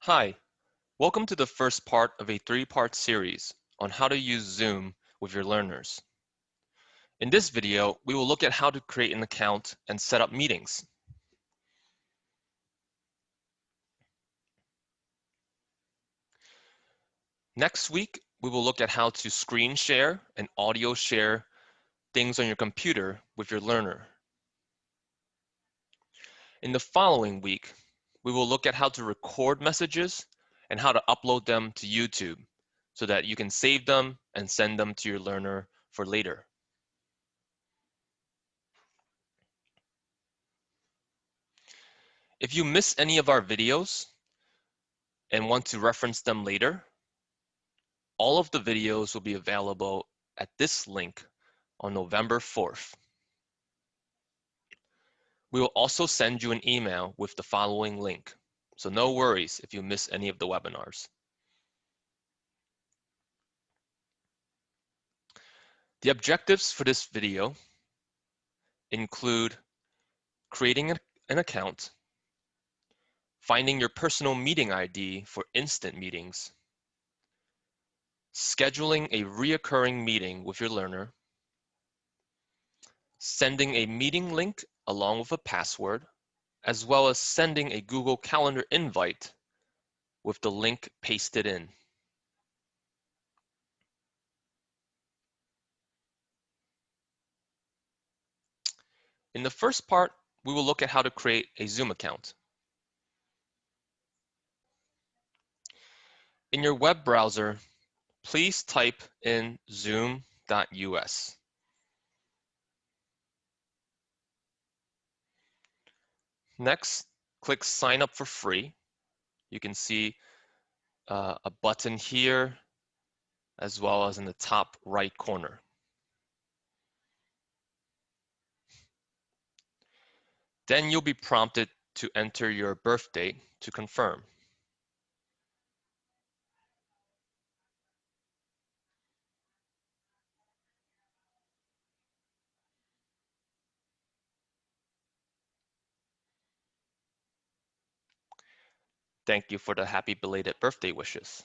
Hi, welcome to the first part of a three-part series on how to use Zoom with your learners. In this video, we will look at how to create an account and set up meetings. Next week, we will look at how to screen share and audio share things on your computer with your learner. In the following week, we will look at how to record messages and how to upload them to YouTube so that you can save them and send them to your learner for later. If you miss any of our videos and want to reference them later, all of the videos will be available at this link on November 4th. We will also send you an email with the following link, so no worries if you miss any of the webinars. The objectives for this video include creating an account, finding your personal meeting ID for instant meetings, scheduling a reoccurring meeting with your learner, sending a meeting link along with a password, as well as sending a Google Calendar invite with the link pasted in. In the first part, we will look at how to create a Zoom account. In your web browser, please type in zoom.us. Next, click sign up for free. You can see a button here as well as in the top right corner. Then you'll be prompted to enter your birth date to confirm. Thank you for the happy belated birthday wishes.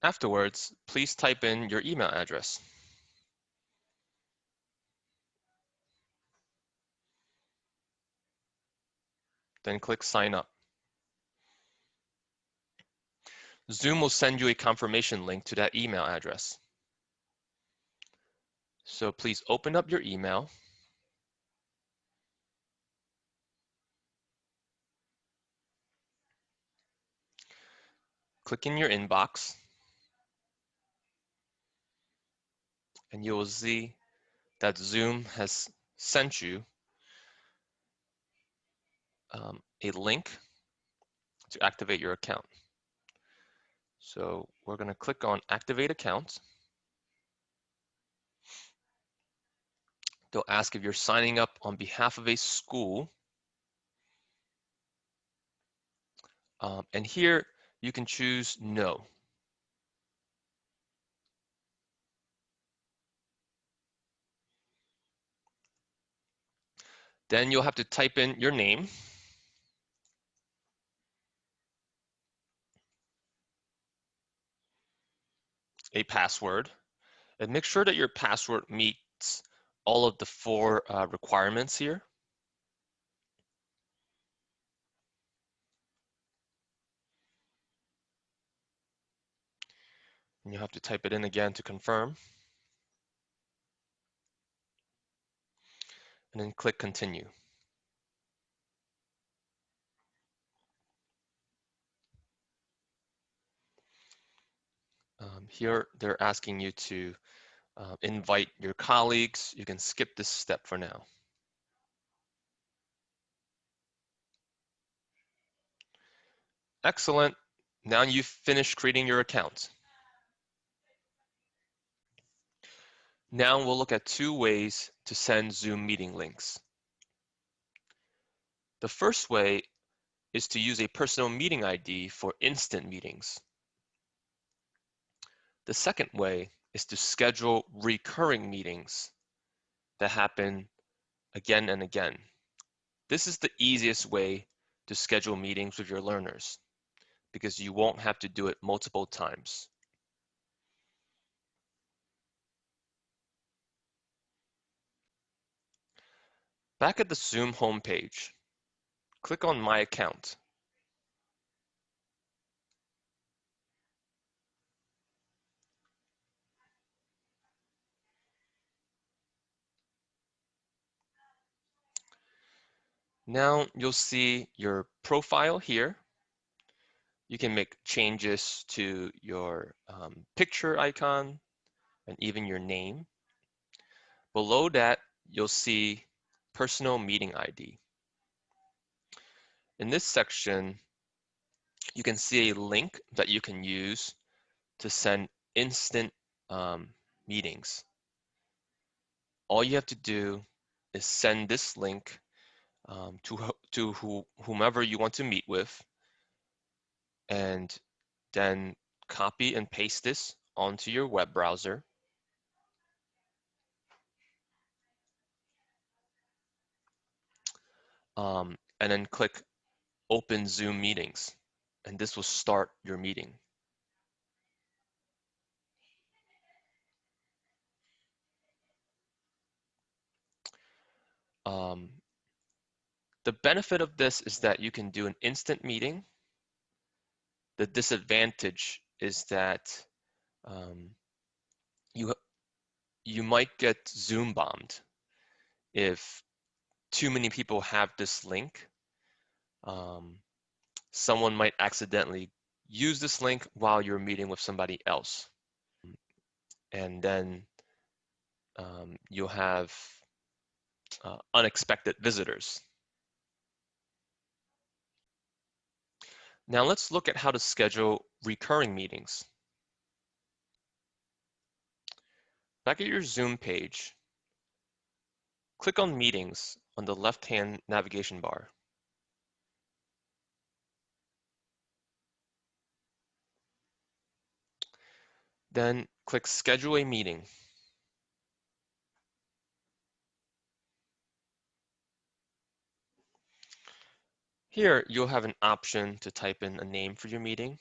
Afterwards, please type in your email address. Then click sign up. Zoom will send you a confirmation link to that email address. So please open up your email. Click in your inbox, and you will see that Zoom has sent you a link to activate your account. So we're going to click on Activate Account. They'll ask if you're signing up on behalf of a school. And here you can choose No. Then you'll have to type in your name, a password, and make sure that your password meets all of the four requirements here. And you'll have to type it in again to confirm. And then click Continue. Here they're asking you to invite your colleagues. You can skip this step for now. Excellent. Now you've finished creating your account. Now we'll look at two ways to send Zoom meeting links. The first way is to use a personal meeting ID for instant meetings. The second way is to schedule recurring meetings that happen again and again. This is the easiest way to schedule meetings with your learners because you won't have to do it multiple times. Back at the Zoom homepage, click on My Account. Now you'll see your profile here. You can make changes to your picture icon and even your name. Below that, you'll see Personal Meeting ID. In this section, you can see a link that you can use to send instant meetings. All you have to do is send this link to whomever you want to meet with, and then copy and paste this onto your web browser. And then click Open Zoom Meetings, and this will start your meeting. The benefit of this is that you can do an instant meeting. The disadvantage is that you might get Zoom bombed if too many people have this link. Someone might accidentally use this link while you're meeting with somebody else. And then you'll have unexpected visitors. Now let's look at how to schedule recurring meetings. Back at your Zoom page, click on Meetings on the left-hand navigation bar. Then click Schedule a Meeting. Here, you'll have an option to type in a name for your meeting.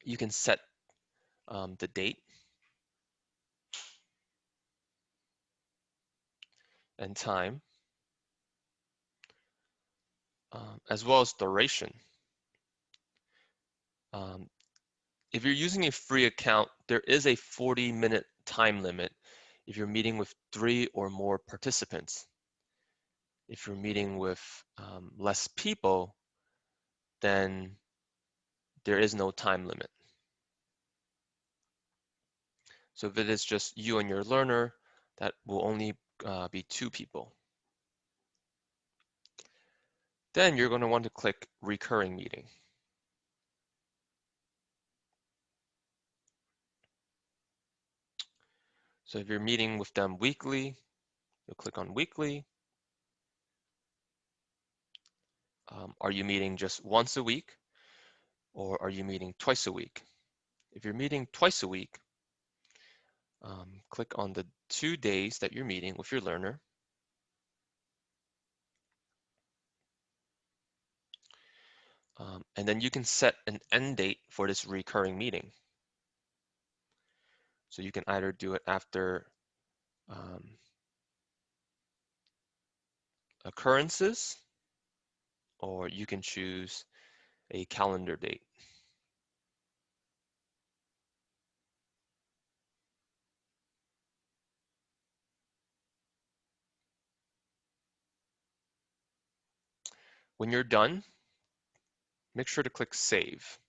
You can set the date and time, as well as duration. If you're using a free account, there is a 40-minute time limit if you're meeting with 3 or more participants. If you're meeting with less people, then there is no time limit. So if it is just you and your learner, that will only be 2 people. Then you're going to want to click Recurring Meeting. So if you're meeting with them weekly, you'll click on Weekly. Are you meeting just once a week, or are you meeting twice a week? If you're meeting twice a week, click on the 2 days that you're meeting with your learner. And then you can set an end date for this recurring meeting. So you can either do it after occurrences, or you can choose a calendar date. When you're done, make sure to click Save.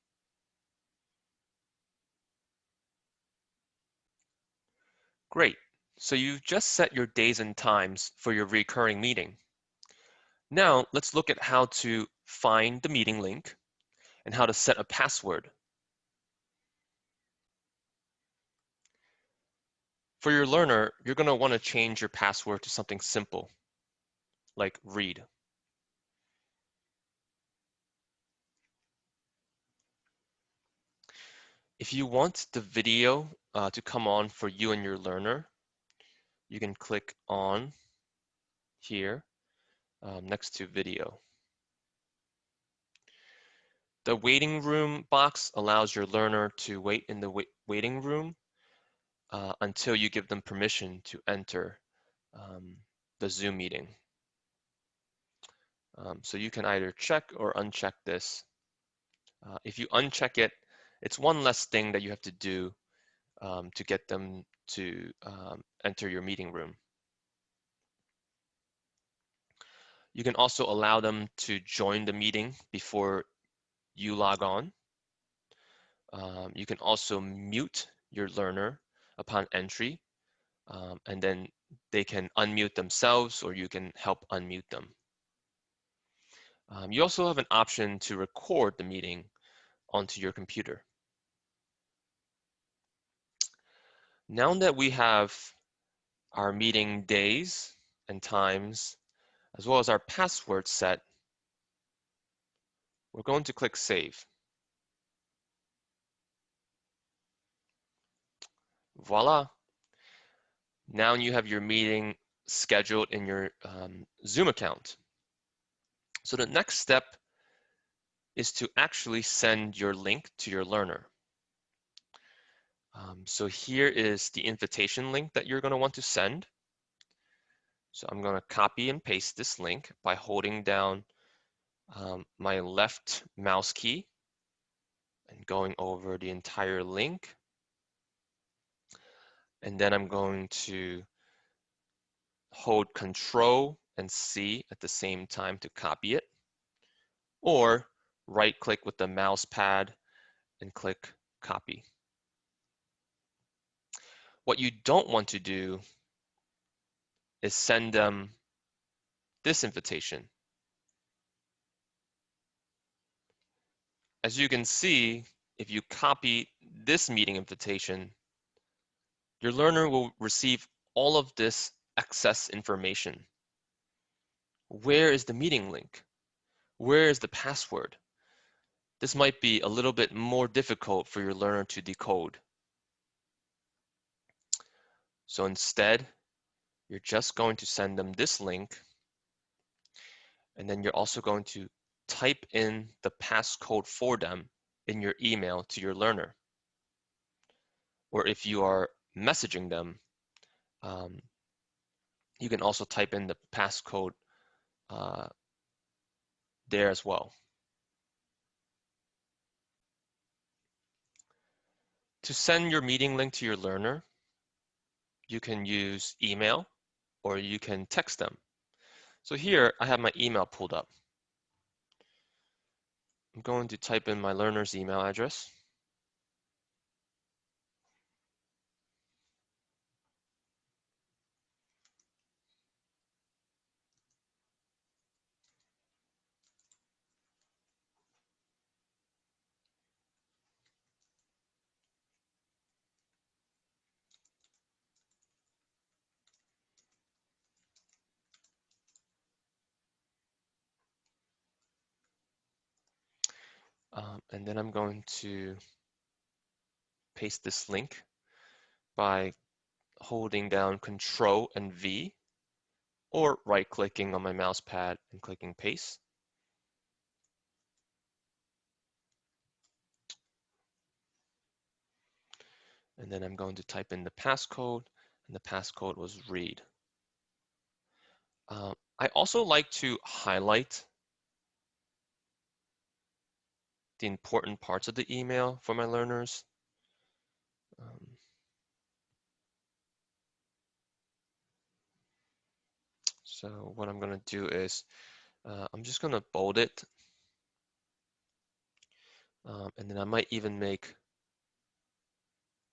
Great. So you've just set your days and times for your recurring meeting. Now let's look at how to find the meeting link and how to set a password. For your learner, you're going to want to change your password to something simple, like read. If you want the video to come on for you and your learner, you can click on here next to video. The waiting room box allows your learner to wait in the waiting room until you give them permission to enter the Zoom meeting. So you can either check or uncheck this. If you uncheck it, it's one less thing that you have to do to get them to enter your meeting room. You can also allow them to join the meeting before you log on. You can also mute your learner upon entry, and then they can unmute themselves or you can help unmute them. You also have an option to record the meeting onto your computer. Now that we have our meeting days and times, as well as our password set, we're going to click Save. Voila. Now you have your meeting scheduled in your Zoom account. So the next step is to actually send your link to your learner. So here is the invitation link that you're going to want to send. So I'm going to copy and paste this link by holding down my left mouse key and going over the entire link. And then I'm going to hold Control and C at the same time to copy it, or right click with the mouse pad and click copy. What you don't want to do is send them this invitation. As you can see, if you copy this meeting invitation, your learner will receive all of this excess information. Where is the meeting link? Where is the password? This might be a little bit more difficult for your learner to decode. So instead, you're just going to send them this link, and then you're also going to type in the passcode for them in your email to your learner. Or if you are messaging them, you can also type in the passcode there as well. To send your meeting link to your learner, you can use email or you can text them. So here I have my email pulled up. I'm going to type in my learner's email address. And then I'm going to paste this link by holding down Control and V, or right-clicking on my mouse pad and clicking paste. And then I'm going to type in the passcode, and the passcode was read. I also like to highlight the important parts of the email for my learners. So what I'm going to do is I'm just going to bold it. And then I might even make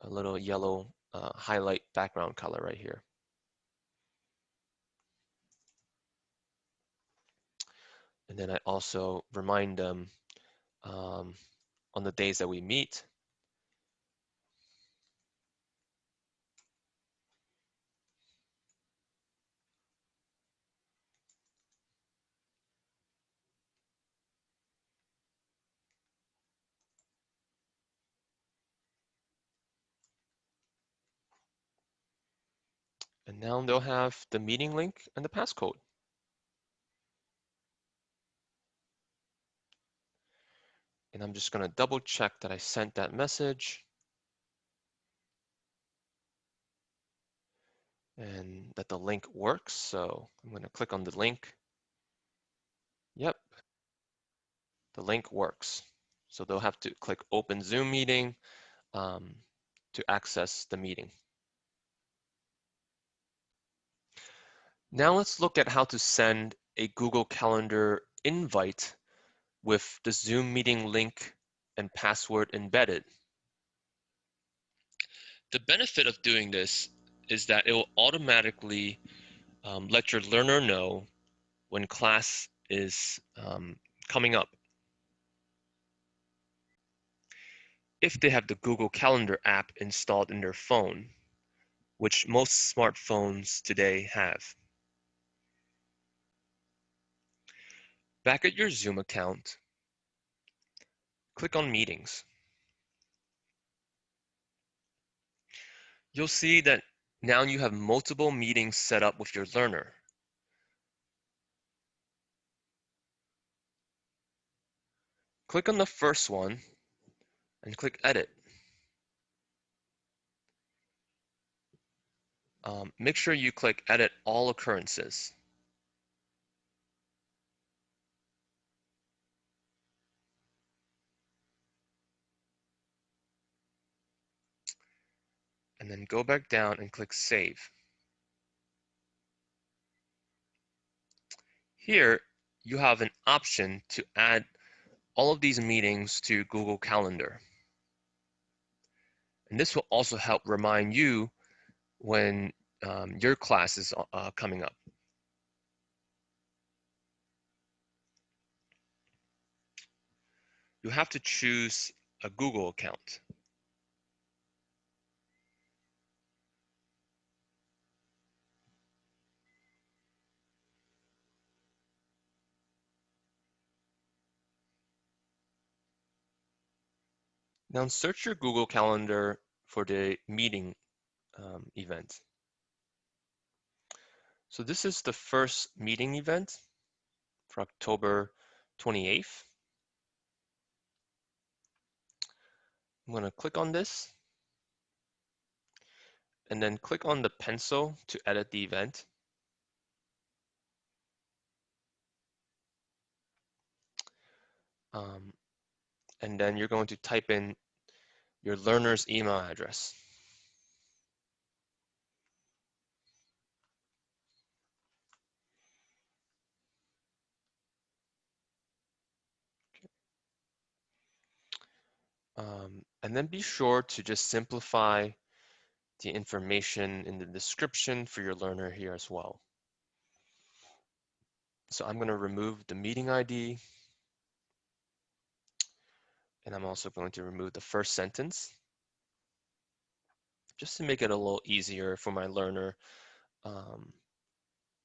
a little yellow highlight background color right here. And then I also remind them on the days that we meet. And now they'll have the meeting link and the passcode. And I'm just going to double check that I sent that message and that the link works. So I'm going to click on the link. Yep, the link works. So they'll have to click Open Zoom Meeting to access the meeting. Now let's look at how to send a Google Calendar invite with the Zoom meeting link and password embedded. The benefit of doing this is that it will automatically let your learner know when class is coming up. If they have the Google Calendar app installed in their phone, which most smartphones today have. Back at your Zoom account, click on Meetings. You'll see that now you have multiple meetings set up with your learner. Click on the first one and click Edit. Make sure you click Edit All Occurrences. And then go back down and click Save. Here, you have an option to add all of these meetings to Google Calendar. And this will also help remind you when your class is coming up. You have to choose a Google account. Now search your Google Calendar for the meeting event. So this is the first meeting event for October 28th. I'm going to click on this and then click on the pencil to edit the event. And then you're going to type in your learner's email address. And then be sure to just simplify the information in the description for your learner here as well. So I'm going to remove the meeting ID, and I'm also going to remove the first sentence, just to make it a little easier for my learner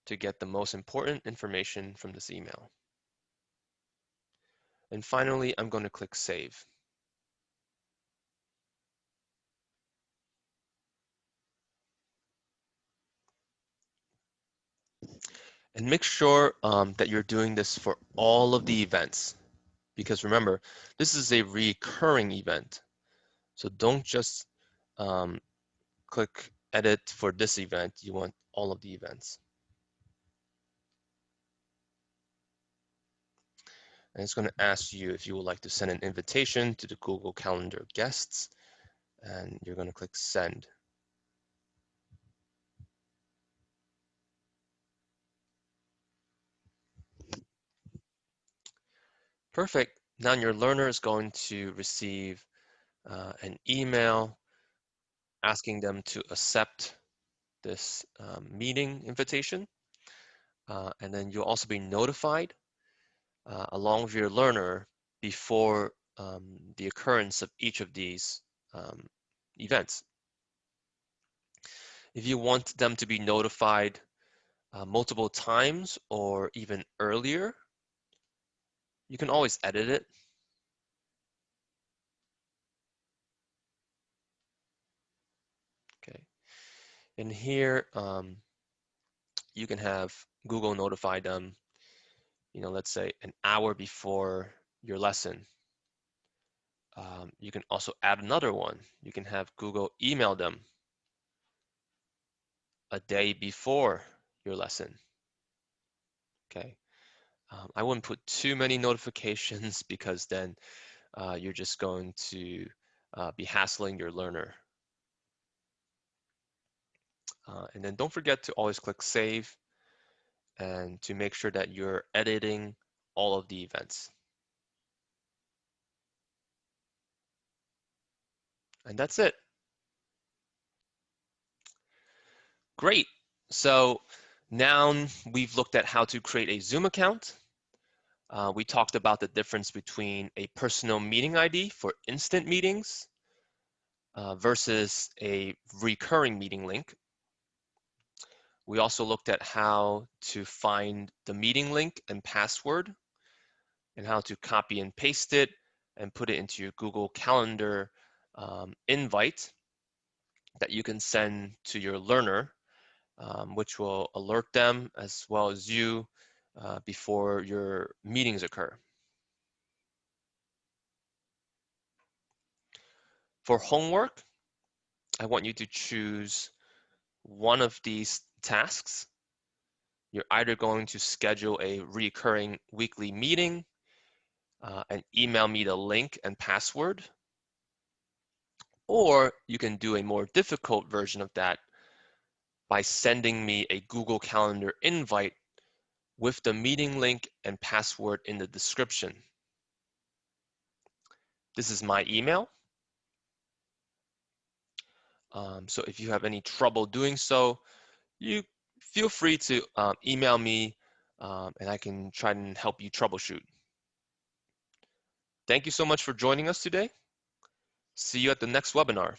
to get the most important information from this email. And finally, I'm going to click Save. And make sure that you're doing this for all of the events, because remember, this is a recurring event. So don't just click Edit for this event. You want all of the events. And it's going to ask you if you would like to send an invitation to the Google Calendar guests, and you're going to click Send. Perfect. Now your learner is going to receive an email asking them to accept this meeting invitation. And then you'll also be notified along with your learner before the occurrence of each of these events. If you want them to be notified multiple times or even earlier, you can always edit it. Okay. And here, you can have Google notify them, let's say an hour before your lesson. You can also add another one. You can have Google email them a day before your lesson. Okay. I wouldn't put too many notifications because then you're just going to be hassling your learner. And then don't forget to always click save and to make sure that you're editing all of the events. And that's it. Great. So now we've looked at how to create a Zoom account. We talked about the difference between a personal meeting ID for instant meetings versus a recurring meeting link. We also looked at how to find the meeting link and password and how to copy and paste it and put it into your Google Calendar invite that you can send to your learner, which will alert them as well as you before your meetings occur. For homework, I want you to choose one of these tasks. You're either going to schedule a recurring weekly meeting and email me the link and password, or you can do a more difficult version of that by sending me a Google Calendar invite with the meeting link and password in the description. This is my email. So if you have any trouble doing so, you feel free to email me and I can try and help you troubleshoot. Thank you so much for joining us today. See you at the next webinar.